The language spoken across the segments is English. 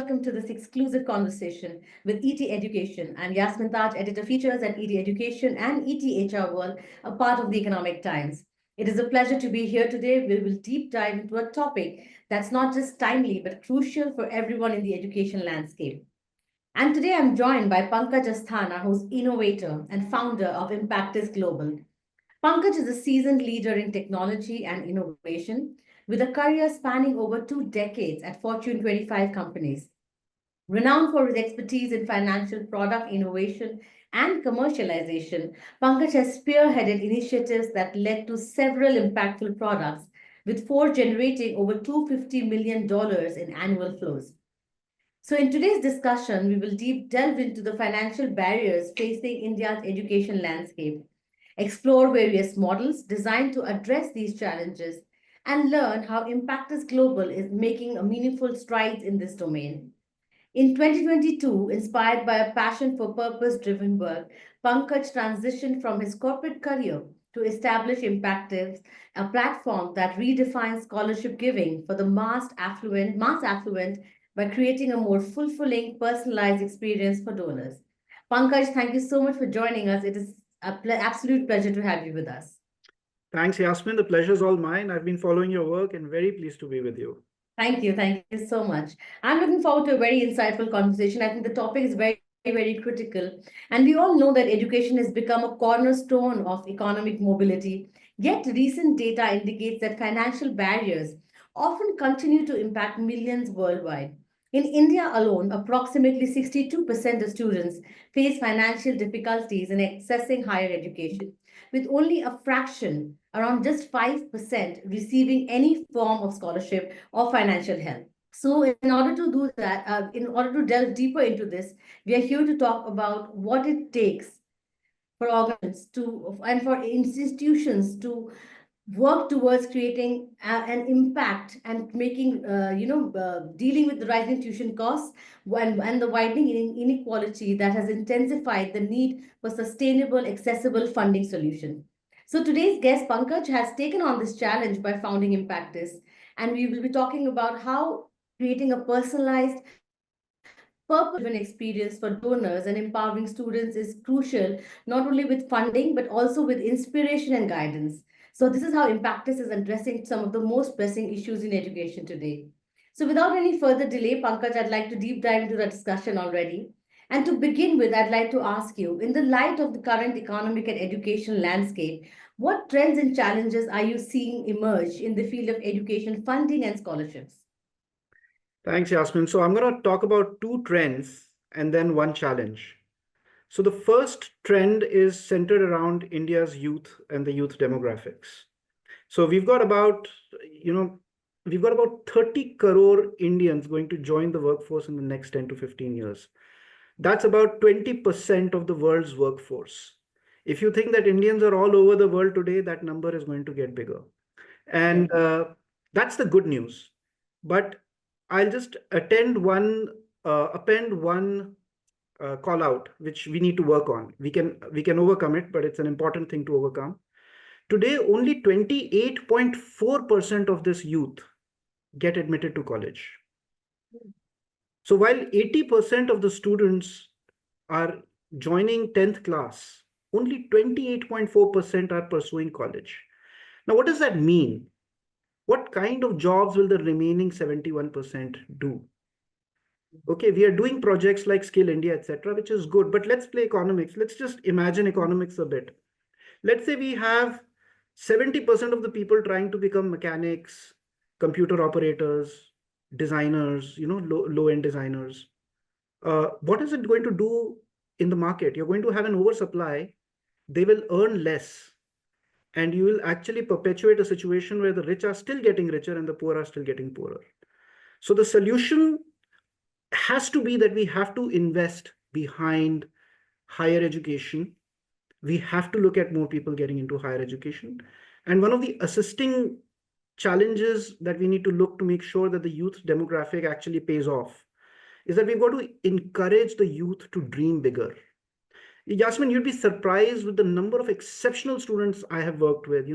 welcome to this exclusive conversation with ETEducation. I'm Yasmin Taj, editor features at ETEducation and ETHR World, a part of the Economic Times. It is a pleasure to be here today. We will deep dive into a topic that's not just timely, but crucial for everyone in the education landscape. And today I'm joined by Pankaj Asthana, who's innovator and founder of Impactis Global. Pankaj is a seasoned leader in technology and innovation with a career spanning over 2 decades at Fortune 25 companies. Renowned for his expertise in financial product innovation and commercialization, Pankaj has spearheaded initiatives that led to several impactful products, with four generating over $250 million in annual flows. So, in today's discussion, we will deep delve into the financial barriers facing India's education landscape, explore various models designed to address these challenges, and learn how Impactus Global is making a meaningful strides in this domain. In 2022, inspired by a passion for purpose-driven work, Pankaj transitioned from his corporate career to establish Impactives, a platform that redefines scholarship giving for the mass affluent by creating a more fulfilling, personalized experience for donors. Pankaj, thank you so much for joining us. It is an absolute pleasure to have you with us. Thanks, Yasmin. The pleasure's all mine. I've been following your work and very pleased to be with you. Thank you. Thank you so much. I'm looking forward to a very insightful conversation. I think the topic is very critical. And we all know that education has become a cornerstone of economic mobility. Yet recent data indicates that financial barriers often continue to impact millions worldwide. In India alone, approximately 62% of students face financial difficulties in accessing higher education, with only a fraction, around just 5%, receiving any form of scholarship or financial help. So, in order to do that, in order to delve deeper into this, we are here to talk about what it takes for organs to and for institutions to work towards creating an impact and making, dealing with the rising tuition costs and the widening inequality that has intensified the need for sustainable, accessible funding solution. So today's guest, Pankaj, has taken on this challenge by founding Impactus, and we will be talking about how creating a personalized, purpose-driven experience for donors and empowering students is crucial, not only with funding, but also with inspiration and guidance. So this is how Impactus is addressing some of the most pressing issues in education today. So without any further delay, Pankaj, I'd like to deep dive into the discussion already. And to begin with, I'd like to ask you, in the light of the current economic and education landscape, what trends and challenges are you seeing emerge in the field of education funding and scholarships? Thanks, Yasmin. So I'm going to talk about two trends and then one challenge. So the first trend is centered around India's youth and the youth demographics. So we've got about 30 crore Indians going to join the workforce in the next 10 to 15 years. That's about 20% of the world's workforce. If you think that Indians are all over the world today, that number is going to get bigger. And that's the good news. But I'll just append one call out, which we need to work on. We can overcome it, but it's an important thing to overcome. Today, only 28.4% of this youth get admitted to college. So while 80% of the students are joining 10th class, only 28.4% are pursuing college. Now, what does that mean? What kind of jobs will the remaining 71% do? Okay, we are doing projects like Skill India, etc., which is good, but let's play economics. Let's just imagine economics a bit. Let's say we have 70% of the people trying to become mechanics, computer operators, designers, low-end designers. What is it going to do in the market? You're going to have an oversupply. They will earn less. And you will actually perpetuate a situation where the rich are still getting richer and the poor are still getting poorer. So the solution has to be that we have to invest behind higher education. We have to look at more people getting into higher education. And one of the assisting challenges that we need to look to make sure that the youth demographic actually pays off is that we've got to encourage the youth to dream bigger. Yasmin, you'd be surprised with the number of exceptional students I have worked with.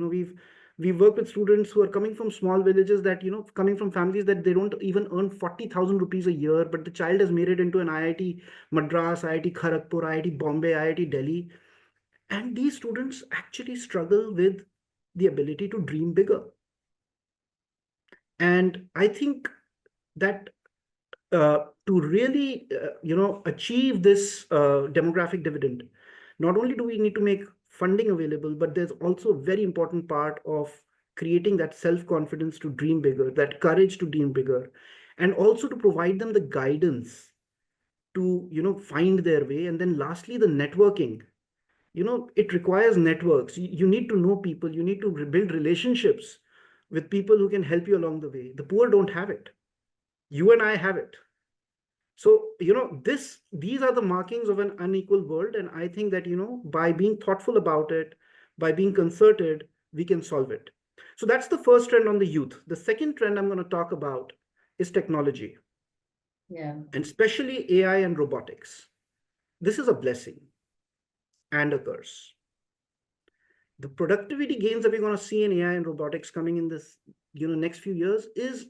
We work with students who are coming from small villages that, coming from families that they don't even earn 40,000 rupees a year, but the child has made it into an IIT Madras, IIT Kharagpur, IIT Bombay, IIT Delhi. And these students actually struggle with the ability to dream bigger. And I think that to really, achieve this demographic dividend, not only do we need to make funding available, but there's also a very important part of creating that self-confidence to dream bigger, that courage to dream bigger, and also to provide them the guidance to, find their way. And then lastly, the networking. It requires networks. You need to know people. You need to build relationships with people who can help you along the way. The poor don't have it. You and I have it. So, these are the markings of an unequal world. And I think that, by being thoughtful about it, by being concerted, we can solve it. So that's the first trend on the youth. The second trend I'm going to talk about is technology, Yeah. and especially AI and robotics. This is a blessing and a curse. The productivity gains that we're going to see in AI and robotics coming in this, next few years is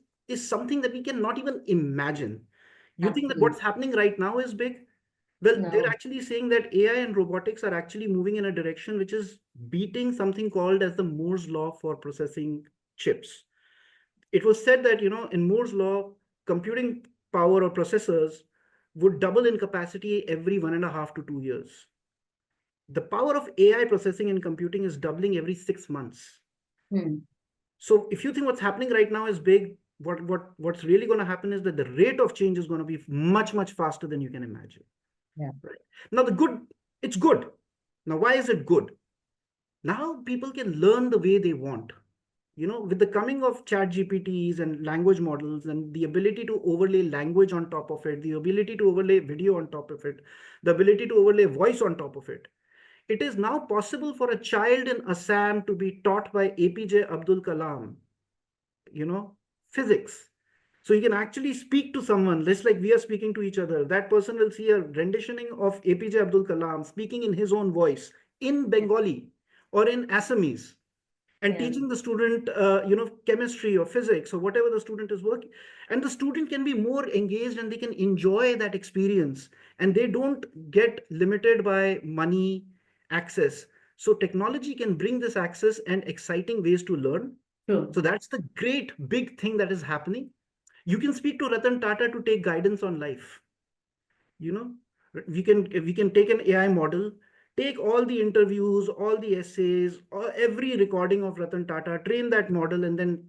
something that we cannot even imagine. You think that Absolutely. what's happening right now is big? Well, they're No. actually saying that AI and robotics are actually moving in a direction which is beating something called as the Moore's law for processing chips. It was said that, in Moore's law, computing power or processors would double in capacity every 1.5 to 2 years. The power of AI processing and computing is doubling every 6 months. Hmm. So if you think what's happening right now is big, what's really going to happen is that the rate of change is going to be much, much faster than you can imagine. Yeah. Right. Now, it's good. Now, why is it good? Now people can learn the way they want. With the coming of chat GPTs and language models and the ability to overlay language on top of it, the ability to overlay video on top of it, the ability to overlay voice on top of it, it is now possible for a child in Assam to be taught by APJ Abdul Kalam, you know, physics. So you can actually speak to someone, just like we are speaking to each other. That person will see a renditioning of APJ Abdul Kalam speaking in his own voice in Yeah. Bengali or in Assamese, and Yeah. teaching the student, chemistry or physics or whatever the student is working. And the student can be more engaged and they can enjoy that experience, and they don't get limited by money, access. So technology can bring this access and exciting ways to learn. True. So that's the great big thing that is happening. You can speak to Ratan Tata to take guidance on life. you know we can take an AI model, take all the interviews, all the essays, or every recording of Ratan Tata, train that model, and then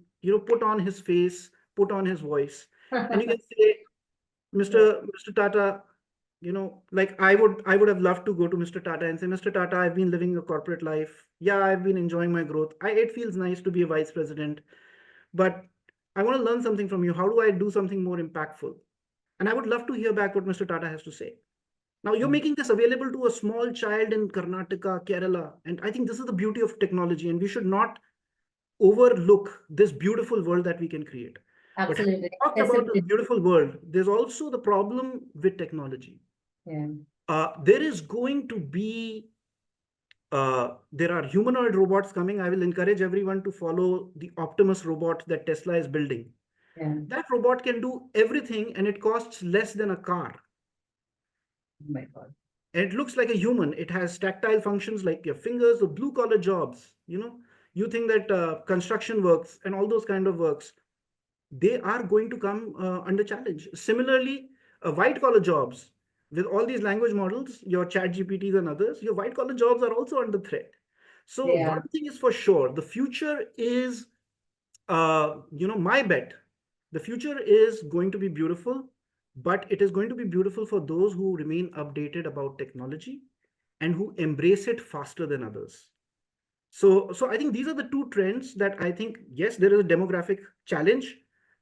put on his face, put on his voice, and you can say, Yeah. Mr. Tata, like I would have loved to go to Mr. Tata and say, Mr. Tata, I've been living a corporate life. Yeah, I've been enjoying my growth. It feels nice to be a vice president, but I want to learn something from you. How do I do something more impactful? And I would love to hear back what Mr. Tata has to say. Now you're Mm. making this available to a small child in Karnataka, Kerala. And I think this is the beauty of technology, and we should not overlook this beautiful world that we can create. But having Absolutely. talked about this Accessibility. beautiful world, there's also the problem with technology. Yeah. There is going to be there are humanoid robots coming. I will encourage everyone to follow the Optimus robot that Tesla is building. Yeah. That robot can do everything and it costs less than a car. Oh my God. And it looks like a human. It has tactile functions like your fingers, the blue collar jobs. You think that construction works and all those kind of works, they are going to come under challenge. Similarly, white collar jobs, with all these language models, your chat GPTs and others, your white collar jobs are also under threat. So Yeah. one thing is for sure, the future is, my bet, the future is going to be beautiful, but it is going to be beautiful for those who remain updated about technology and who embrace it faster than others. So I think these are the two trends that I think, yes, there is a demographic challenge,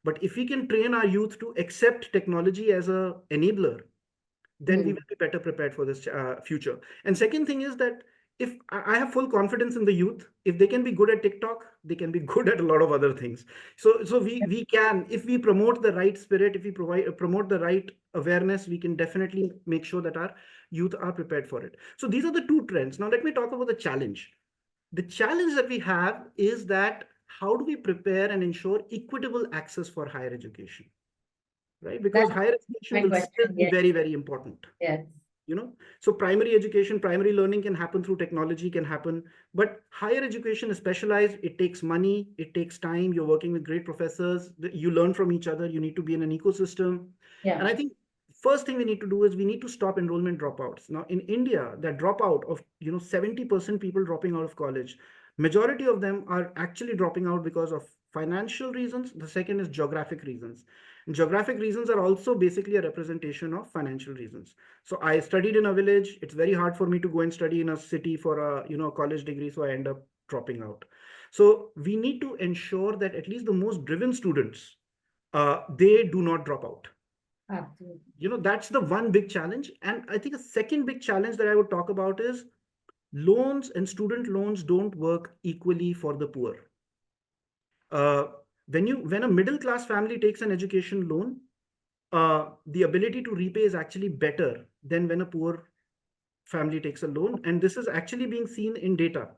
but if we can train our youth to accept technology as a enabler, then we Hmm. will be better prepared for this future. And second thing is that if I have full confidence in the youth, if they can be good at TikTok, they can be good at a lot of other things. So we can, if we promote the right spirit, if we promote the right awareness, we can definitely make sure that our youth are prepared for it. So these are the two trends. Now let me talk about the challenge. The challenge that we have is that how do we prepare and ensure equitable access for higher education, right? Because That's higher education my will still question. be Yes. very, very important. Yes. So primary education, primary learning can happen through technology, can happen, but higher education is specialized. It takes money, it takes time. You're working with great professors, you learn from each other, you need to be in an ecosystem. And Yeah. I think first thing we need to do is we need to stop enrollment dropouts. Now in India, that dropout of 70% people dropping out of college, majority of them are actually dropping out because of financial reasons. The second is geographic reasons. Geographic reasons are also basically a representation of financial reasons. So I studied in a village. It's very hard for me to go and study in a city for a college degree. So I end up dropping out. So we need to ensure that at least the most driven students, they do not drop out. Absolutely. That's the one big challenge. And I think a second big challenge that I would talk about is loans and student loans don't work equally for the poor. Uh, when a middle class family takes an education loan, the ability to repay is actually better than when a poor family takes a loan. And this is actually being seen in data.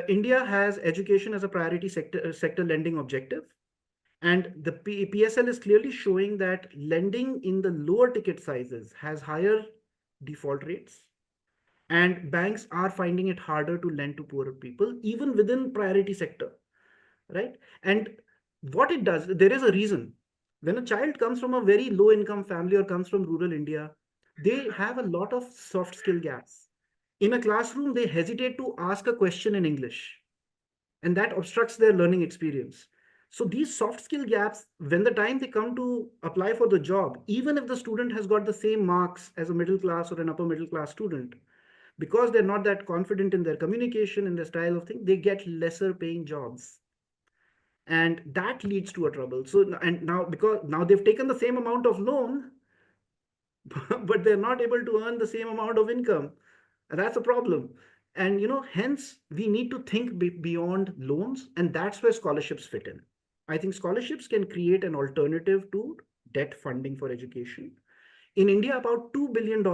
India has education as a priority sector lending objective. And the PSL is clearly showing that lending in the lower ticket sizes has higher default rates. And banks are finding it harder to lend to poorer people, even within priority sector, right? And what it does, there is a reason. When a child comes from a very low income family or comes from rural India, they have a lot of soft skill gaps. In a classroom, they hesitate to ask a question in English, and that obstructs their learning experience. So these soft skill gaps, when the time they come to apply for the job, even if the student has got the same marks as a middle class or an upper middle class student, because they're not that confident in their communication and their style of thing, they get lesser paying jobs, and that leads to a trouble. So and now, because now they've taken the same amount of loan, but they're not able to earn the same amount of income. And that's a problem. And hence we need to think beyond loans, and that's where scholarships fit in. I think scholarships can create an alternative to debt funding for education. In India, about $2 billion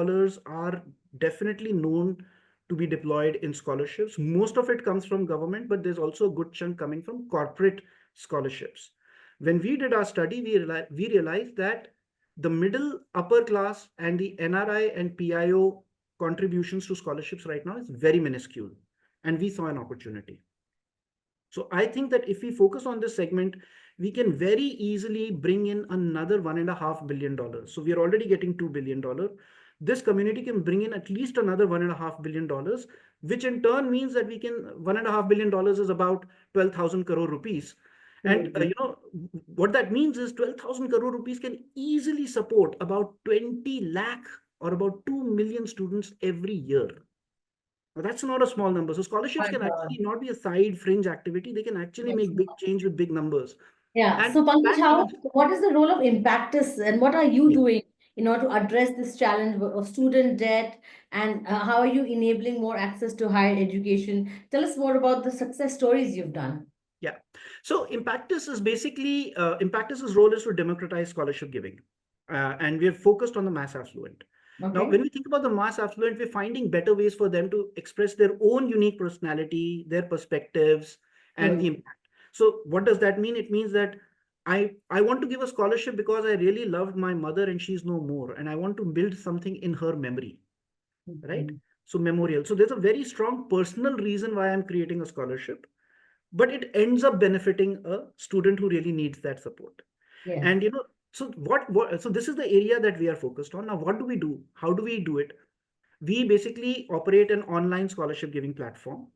are definitely known to be deployed in scholarships. Most of it comes from government, but there's also a good chunk coming from corporate scholarships. When we did our study, we realized that the middle upper class and the NRI and PIO contributions to scholarships right now is very minuscule. And we saw an opportunity. So I think that if we focus on this segment, we can very easily bring in another $1.5 billion. So we are already getting $2 billion. This community can bring in at least another $1.5 billion, which in turn means that we can $1.5 billion is about 12,000 crore rupees. And Absolutely. what that means is 12,000 crore rupees can easily support about 20 lakh or about 2 million students every year. Now, that's not a small number. So scholarships My can God. actually not be a side fringe activity. They can actually Yes. make big change with big numbers. Yeah. And So, Pankaj, bank loans, what is the role of Impactus and what are you yeah, doing in order to address this challenge of student debt, and how are you enabling more access to higher education? Tell us more about the success stories you've done. yeah. So Impactus is basically Impactus's role is to democratize scholarship giving, and we are focused on the mass affluent. Now, Okay. when we think about the mass affluent, we're finding better ways for them to express their own unique personality, their perspectives, and the True. impact. So, what does that mean? It means that I want to give a scholarship because I really loved my mother and she's no more, and I want to build something in her memory, right? Mhm. So memorial. So there's a very strong personal reason why I'm creating a scholarship, but it ends up benefiting a student who really needs that support. Yes. And so so this is the area that we are focused on. Now, what do we do? How do we do it? We basically operate an online scholarship giving platform,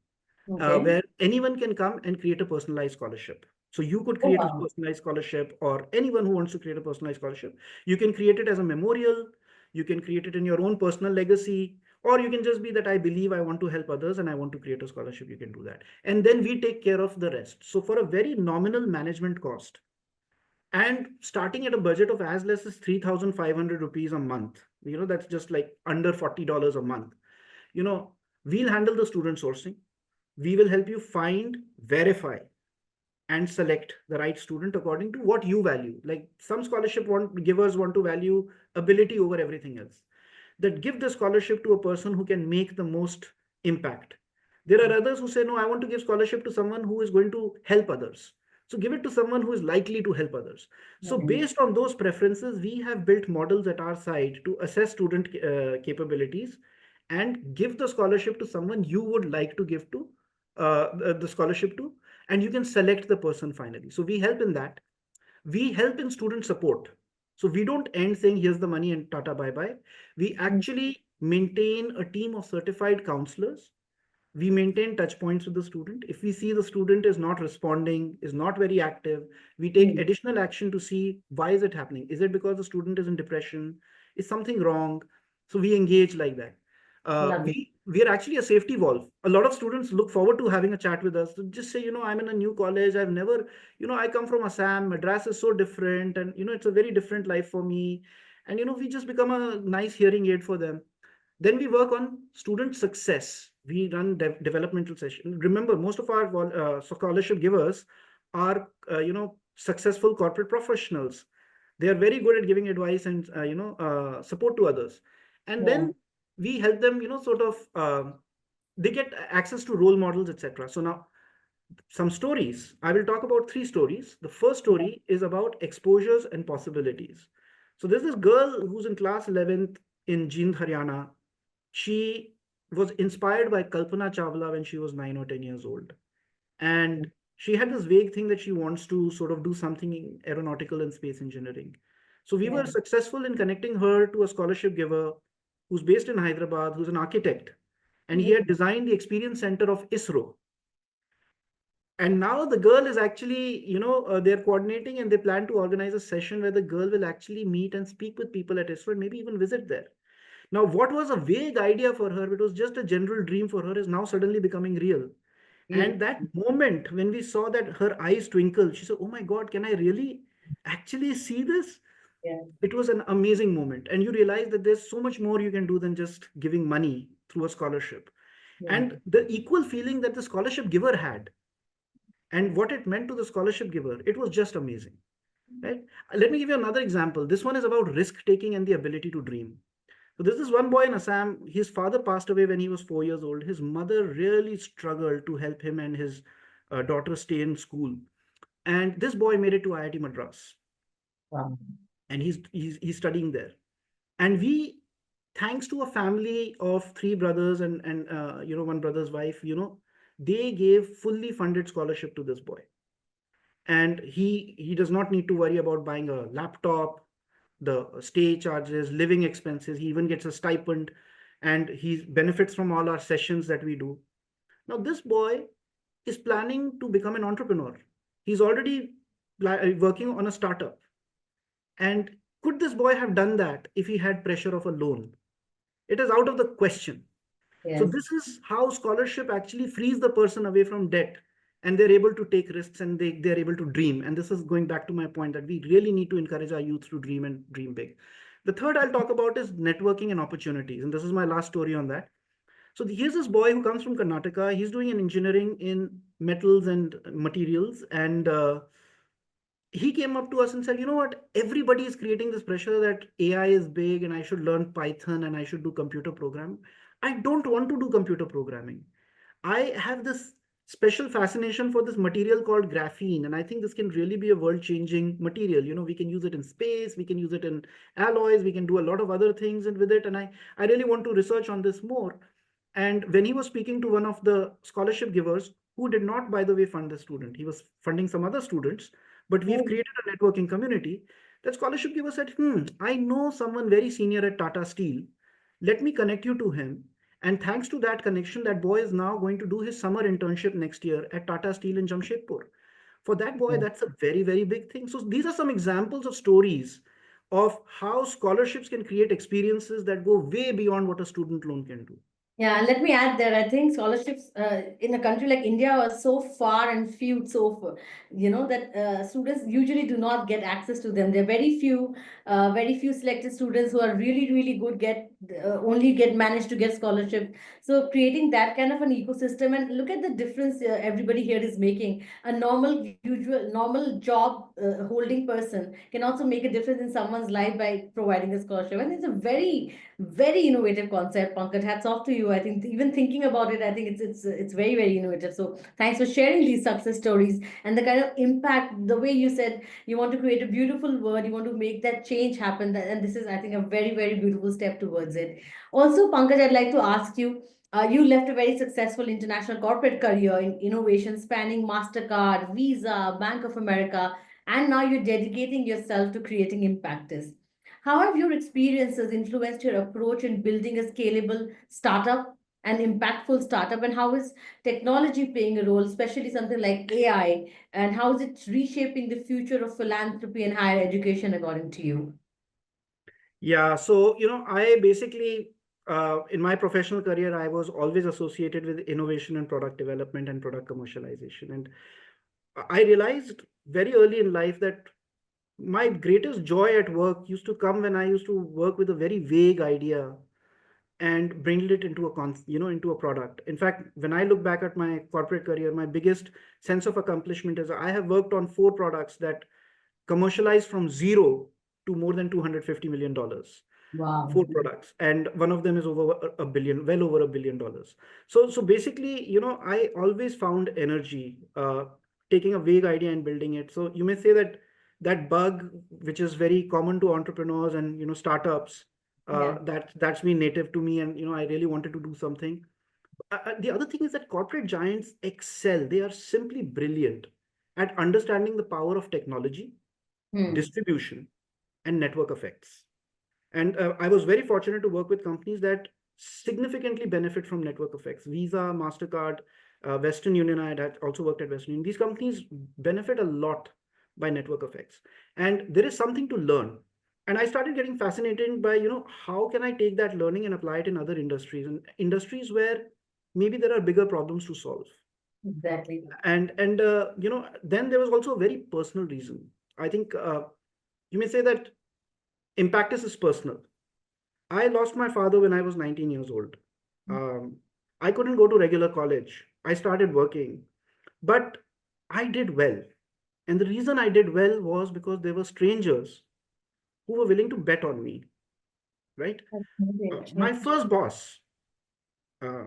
Okay. where anyone can come and create a personalized scholarship. So you could Oh, create a wow. personalized scholarship, or anyone who wants to create a personalized scholarship, you can create it as a memorial, you can create it in your own personal legacy, or you can just be that I believe I want to help others and I want to create a scholarship, you can do that. And then we take care of the rest. So for a very nominal management cost, and starting at a budget of as less as 3,500 rupees a month, that's just like under $40 a month. you know we'll handle the student sourcing. We will help you find, verify, and select the right student according to what you value. Like some scholarship givers want to value ability over everything else. That give the scholarship to a person who can make the most impact. There are others who say, no, I want to give scholarship to someone who is going to help others. So give it to someone who is likely to help others. So Yeah. based on those preferences, we have built models at our side to assess student capabilities and give the scholarship to someone you would like to give to the scholarship to, and you can select the person finally. So we help in that. We help in student support. So we don't end saying, here's the money and tata bye bye. We Mm. actually maintain a team of certified counselors. We maintain touch points with the student. If we see the student is not responding, is not very active, we take Mm. additional action to see why is it happening. Is it because the student is in depression? Is something wrong? So we engage like that. Love it. We are actually a safety valve. A lot of students look forward to having a chat with us. So just say, I'm in a new college. I've never, I come from Assam. Madras is so different, and it's a very different life for me. And we just become a nice hearing aid for them. Then we work on student success. We run developmental sessions. Remember, most of our scholarship givers are, successful corporate professionals. They are very good at giving advice and, support to others. And Yeah. then we help them, sort of, they get access to role models, etc. So now, some stories. I will talk about three stories. The first Yeah. story is about exposures and possibilities. So there's this girl who's in class 11th in Jind, Haryana. She was inspired by Kalpana Chawla when she was 9 or 10 years old. And she had this vague thing that she wants to sort of do something in aeronautical and space engineering. So we were Yeah. successful in connecting her to a scholarship giver who's based in Hyderabad, who's an architect. And he had Mm. designed the experience center of ISRO. And now the girl is actually, they're coordinating and they plan to organize a session where the girl will actually meet and speak with people at ISRO and maybe even visit there. Now, what was a vague idea for her, it was just a general dream for her, is now suddenly becoming real. Real. And that moment when we saw that her eyes twinkle, she said, oh my God, can I really actually see this? Yeah. It was an amazing moment. And you realize that there's so much more you can do than just giving money through a scholarship. Yeah. And the equal feeling that the scholarship giver had and what it meant to the scholarship giver, it was just amazing. Right? Let me give you another example. This one is about risk taking and the ability to dream. So there's this one boy in Assam. His father passed away when he was 4 years old. His mother really struggled to help him and his daughter stay in school. And this boy made it to IIT Madras, Wow. and he's studying there. And we, thanks to a family of three brothers and one brother's wife, they gave fully funded scholarship to this boy, and he does not need to worry about buying a laptop, the stay charges, living expenses. He even gets a stipend, and he benefits from all our sessions that we do. Now this boy is planning to become an entrepreneur. He's already working on a startup. And could this boy have done that if he had pressure of a loan? It is out of the question. So Yes. this is how scholarship actually frees the person away from debt, and they're able to take risks, and they're able to dream. And this is going back to my point that we really need to encourage our youth to dream and dream big. The third I'll talk about is networking and opportunities. And this is my last story on that. So here's this boy who comes from Karnataka. He's doing an engineering in metals and materials. And he came up to us and said, you know what? Everybody is creating this pressure that AI is big and I should learn Python and I should do computer program. I don't want to do computer programming. I have this special fascination for this material called graphene, and I think this can really be a world-changing material. We can use it in space, we can use it in alloys, we can do a lot of other things with it, and I really want to research on this more. And when he was speaking to one of the scholarship givers, who did not, by the way, fund the student, he was funding some other students, but we've Mm. created a networking community. That scholarship giver said, I know someone very senior at Tata Steel. Let me connect you to him. And thanks to that connection, that boy is now going to do his summer internship next year at Tata Steel in Jamshedpur. For that boy, Yeah. that's a very, very big thing. So these are some examples of stories of how scholarships can create experiences that go way beyond what a student loan can do. Yeah, and let me add there. I think scholarships in a country like India are so far and few, that students usually do not get access to them. There are very few selected students who are really, really good only get managed to get scholarship. So creating that kind of an ecosystem, and look at the difference everybody here is making. A normal job holding person can also make a difference in someone's life by providing a scholarship. And it's a very, very innovative concept. Pankaj, hats off to you you. I think even thinking about it, I think it's very, very innovative. So thanks for sharing these success stories and the kind of impact, the way you said you want to create a beautiful world, you want to make that change happen. And this is, I think, a very, very beautiful step towards it. Also, Pankaj, I'd like to ask you, you left a very successful international corporate career in innovation spanning MasterCard, Visa, Bank of America, and now you're dedicating yourself to creating impactors. How have your experiences influenced your approach in building a scalable startup, an impactful startup, and how is technology playing a role, especially something like AI, and how is it reshaping the future of philanthropy and higher education, according to you? Yeah, so I basically in my professional career, I was always associated with innovation and product development and product commercialization. And I realized very early in life that my greatest joy at work used to come when I used to work with a very vague idea and bring it into into a product. In fact, when I look back at my corporate career, my biggest sense of accomplishment is I have worked on 4 products that commercialized from zero to more than $250 million. Wow. 4 products, and one of them is over a billion, well over $1 billion. So basically, I always found energy taking a vague idea and building it. So you may say that that bug, which is very common to entrepreneurs and startups, Yeah. that's been native to me, and I really wanted to do something. The other thing is that corporate giants excel. They are simply brilliant at understanding the power of technology, Hmm. distribution, and network effects. And I was very fortunate to work with companies that significantly benefit from network effects. Visa, MasterCard, Western Union, I had also worked at Western Union. These companies benefit a lot by network effects. And there is something to learn. And I started getting fascinated by, how can I take that learning and apply it in other industries, and industries where maybe there are bigger problems to solve. Exactly. And then there was also a very personal reason. I think you may say that impact is personal. I lost my father when I was 19 years old. Um, I couldn't go to regular college. I started working, but I did well. And the reason I did well was because there were strangers who were willing to bet on me, right? That's really My interesting. first boss, uh,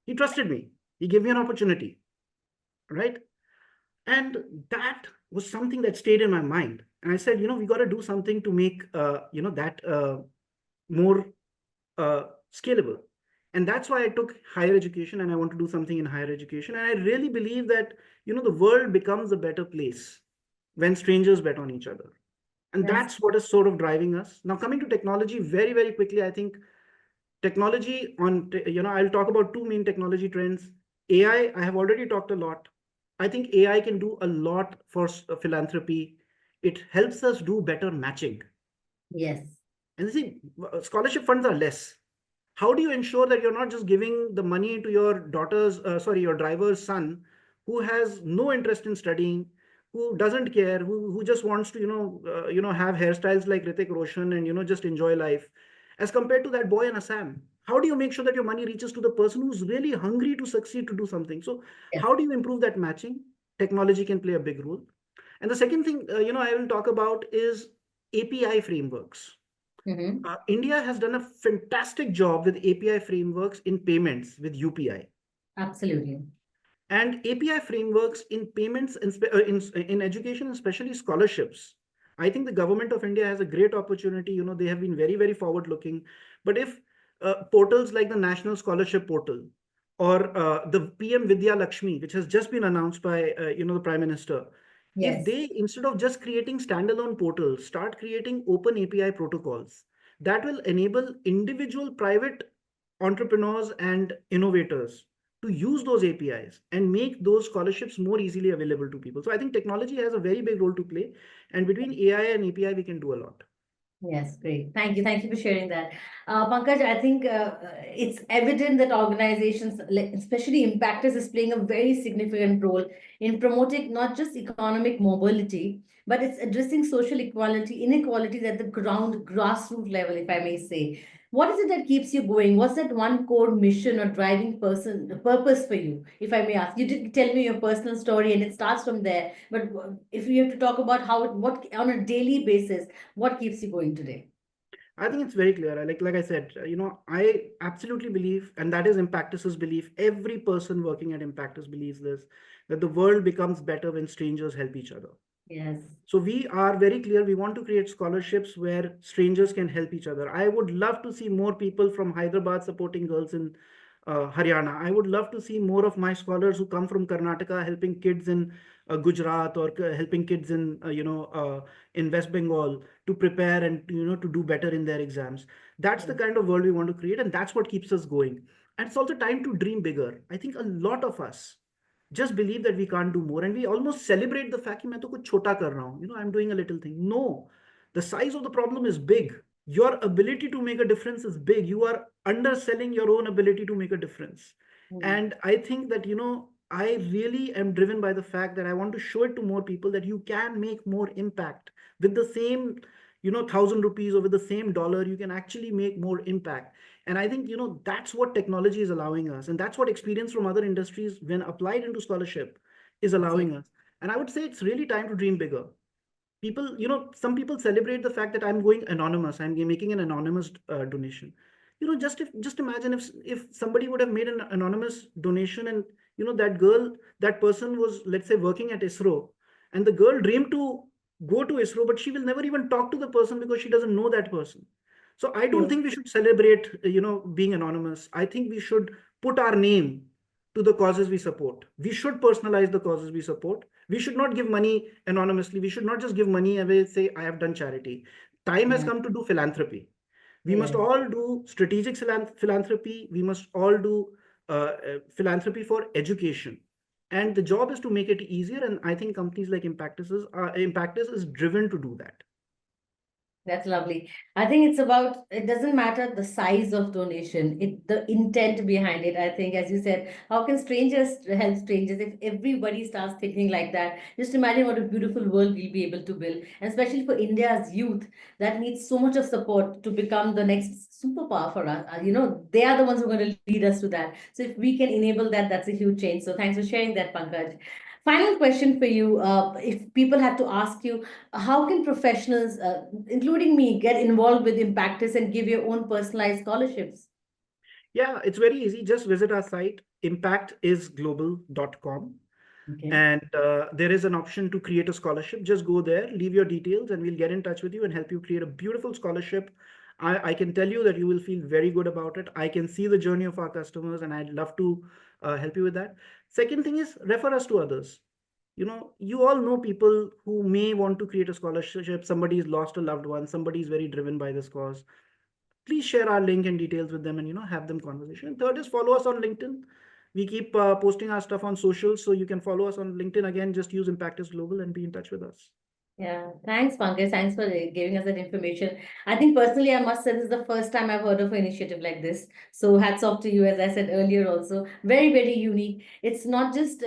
he trusted me. He gave me an opportunity, right? And that was something that stayed in my mind. And I said, we got to do something to make, that more scalable. And that's why I took higher education, and I want to do something in higher education. And I really believe that, the world becomes a better place when strangers bet on each other. And That's that's what is sort of driving us. Now, coming to technology very, very quickly, I think technology I'll talk about 2 main technology trends. I have already talked a lot. I think AI can do a lot for philanthropy. It helps us do better matching. yes. And see, scholarship funds are less. How do you ensure that you're not just giving the money to your your driver's son, who has no interest in studying, who doesn't care, who just wants to, have hairstyles like Ritik Roshan and, just enjoy life, as compared to that boy in Assam? How do you make sure that your money reaches to the person who's really hungry to succeed to do something? So, Yes. how do you improve that matching? Technology can play a big role. And the second thing, I will talk about is API frameworks. Mm-hmm. India has done a fantastic job with API frameworks in payments with UPI, Absolutely. and API frameworks in payments in education, especially scholarships. I think the government of India has a great opportunity. They have been very, very forward looking. But if portals like the National Scholarship Portal or the PM Vidya Lakshmi, which has just been announced by the Prime Minister, if Yes. they, instead of just creating standalone portals, start creating open API protocols, that will enable individual private entrepreneurs and innovators to use those APIs and make those scholarships more easily available to people. So I think technology has a very big role to play, and between AI and API, we can do a lot. Yes, great. Thank you. Thank you for sharing that. Pankaj, I think it's evident that organizations, especially Impactors, is playing a very significant role in promoting not just economic mobility, but it's addressing social equality, inequalities at the ground, grassroots level, if I may say. What is it that keeps you going? What's that one core mission or driving purpose for you, if I may ask? You did tell me your personal story, and it starts from there. But if you have to talk about what on a daily basis, what keeps you going today? I think it's very clear. Like I said, I absolutely believe, and that is Impactus's belief. Every person working at Impactus believes this, that the world becomes better when strangers help each other. Yes. So we are very clear. We want to create scholarships where strangers can help each other. I would love to see more people from Hyderabad supporting girls in Haryana. I would love to see more of my scholars who come from Karnataka helping kids in Gujarat, or helping kids in in West Bengal to prepare and to do better in their exams. That's the Yes. kind of world we want to create, and that's what keeps us going. And it's also time to dream bigger. I think a lot of us just believe that we can't do more, and we almost celebrate the fact कि मैं तो कुछ छोटा कर रहा हूँ, I'm doing a little thing. No, the size of the problem is big. Your ability to make a difference is big. You are underselling your own ability to make a difference. Mm. And I think that I really am driven by the fact that I want to show it to more people that you can make more impact with the same 1,000 rupees, or with the same dollar. You can actually make more impact. And I think that's what technology is allowing us, and that's what experience from other industries when applied into scholarship is allowing Absolutely. us. And I would say it's really time to dream bigger. People, some people celebrate the fact that I'm going anonymous, I'm making an anonymous donation. Just imagine if somebody would have made an anonymous donation, and that girl, that person was, let's say, working at ISRO, and the girl dreamed to go to ISRO, but she will never even talk to the person because she doesn't know that person. So I don't True. think we should celebrate being anonymous. I think we should put our name to the causes we support. We should personalize the causes we support. We should not give money anonymously. We should not just give money away, say, I have done charity. Time has Yeah. come to do philanthropy. We must Yes. all do strategic philanthropy. We must all do philanthropy for education. And the job is to make it easier. And I think companies like Impactus is driven to do that. That's lovely. I think it's about, it doesn't matter the size of donation, the intent behind it. I think, as you said, how can strangers help strangers if everybody starts thinking like that? Just imagine what a beautiful world we'll be able to build, and especially for India's youth that needs so much of support to become the next superpower for us. They are the ones who are going to lead us to that. So if we can enable that, that's a huge change. So thanks for sharing that, Pankaj. Final question for you. If people had to ask you, how can professionals, including me, get involved with Impactus and give your own personalized scholarships? Yeah, it's very easy. Just visit our site, impactisglobal.com. Okay. And there is an option to create a scholarship. Just go there, leave your details, and we'll get in touch with you and help you create a beautiful scholarship. I can tell you that you will feel very good about it. I can see the journey of our customers, and I'd love to help you with that. Second thing is, refer us to others. You all know people who may want to create a scholarship. Somebody's lost a loved one, somebody's very driven by this cause. Please share our link and details with them, and have them conversation. And third is, follow us on LinkedIn. We keep posting our stuff on socials, so you can follow us on LinkedIn. Again, just use Impactus Global and be in touch with us. Yeah, thanks, Pankaj. Thanks for giving us that information. I think personally, I must say this is the first time I've heard of an initiative like this. So hats off to you, as I said earlier, also. Very, very unique. It's not just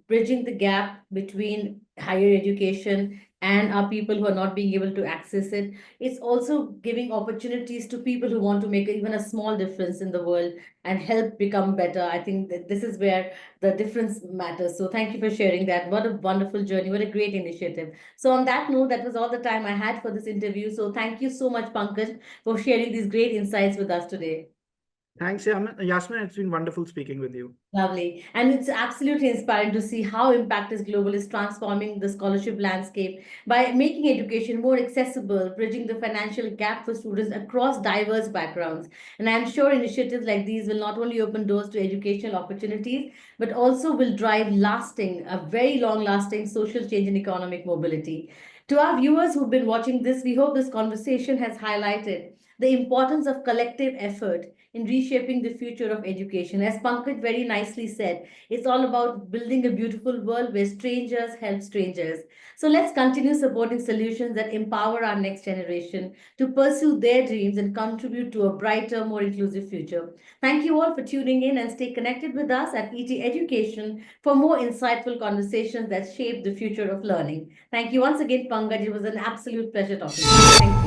bridging the gap between higher education and our people who are not being able to access it. It's also giving opportunities to people who want to make even a small difference in the world and help become better. I think that this is where the difference matters. So thank you for sharing that. What a wonderful journey. What a great initiative. So on that note, that was all the time I had for this interview. So thank you so much, Pankaj, for sharing these great insights with us today. Thanks, Yasmin. It's been wonderful speaking with you. Lovely. And it's absolutely inspiring to see how Impact is Global is transforming the scholarship landscape by making education more accessible, bridging the financial gap for students across diverse backgrounds. And I'm sure initiatives like these will not only open doors to educational opportunities, but also will drive a very long lasting social change and economic mobility. To our viewers who've been watching this, we hope this conversation has highlighted the importance of collective effort in reshaping the future of education. As Pankaj very nicely said, it's all about building a beautiful world where strangers help strangers. So let's continue supporting solutions that empower our next generation to pursue their dreams and contribute to a brighter, more inclusive future. Thank you all for tuning in, and stay connected with us at ETEducation for more insightful conversations that shape the future of learning. Thank you once again, Pankaj. It was an absolute pleasure talking to you. Thank you.